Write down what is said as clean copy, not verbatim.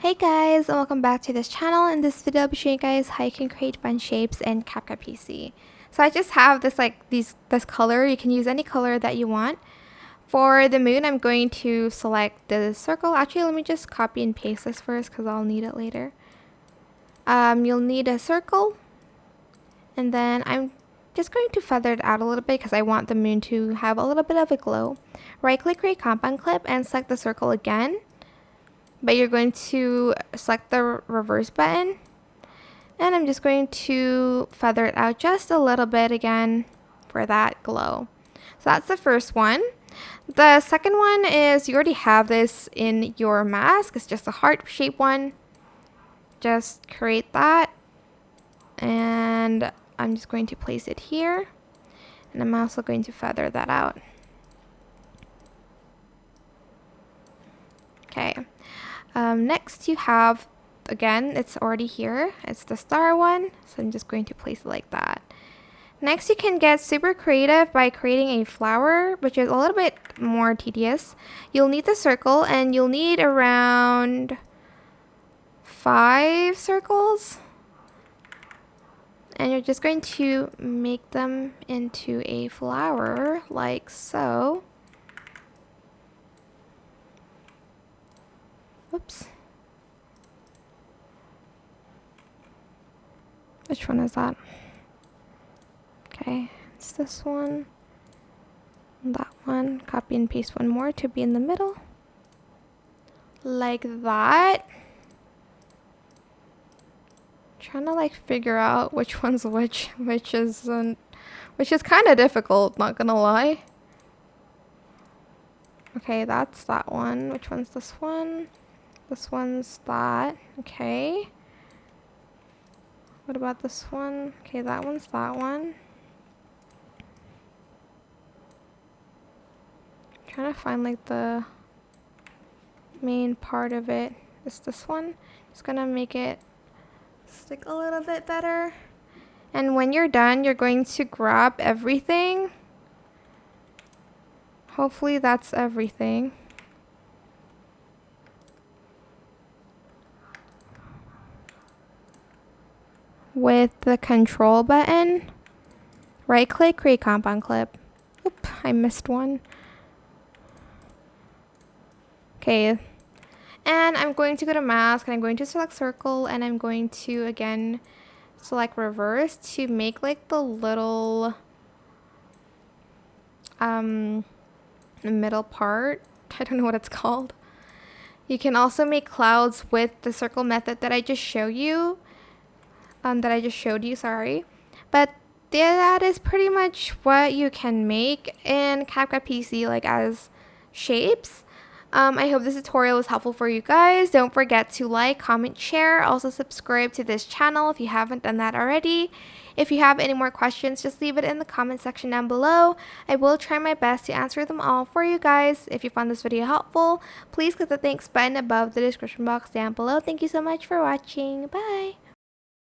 Hey guys, and welcome back to this channel. In this video, I'll be showing you guys how you can create fun shapes in CapCut PC. So I just have this this color. You can use any color that you want. For the moon, I'm going to select the circle. Actually, let me just copy and paste this first because I'll need it later. You'll need a circle, and then I'm just going to feather it out a little bit because I want the moon to have a little bit of a glow. Right click, create compound clip, and select the circle again. But you're going to select the reverse button, and I'm just going to feather it out just a little bit again for that glow. So that's the first one. The second one is you already have this in your mask. It's just a heart shape one. Just create that, and I'm just going to place it here, and I'm also going to feather that out. Okay. Next you have, again, it's already here. It's the star one, so I'm just going to place it like that. Next you can get super creative by creating a flower, which is a little bit more tedious. You'll need the circle, and you'll need around 5 circles. And you're just going to make them into a flower like so. Whoops. Which one is that? Okay, it's this one. That one. Copy and paste one more to be in the middle. Like that. Trying to figure out which one's which is kind of difficult, not gonna lie. Okay, that's that one. Which one's this one? This one's that. Okay. What about this one? Okay, that one's that one. I'm trying to find the main part of it. It's this one. Just gonna make it stick a little bit better. And when you're done, you're going to grab everything. Hopefully that's everything. With the control button, right click, create compound clip. Oop, I missed one. Okay, and I'm going to go to mask, and I'm going to select circle, and I'm going to again select reverse to make the little the middle part. I don't know what it's called. You can also make clouds with the circle method that I just showed you. Sorry. But that is pretty much what you can make in CapCut PC as shapes. I hope this tutorial was helpful for you guys. Don't forget to like, comment, share. Also subscribe to this channel if you haven't done that already. If you have any more questions, just leave it in the comment section down below. I will try my best to answer them all for you guys. If you found this video helpful, please click the thanks button above the description box down below. Thank you so much for watching. Bye!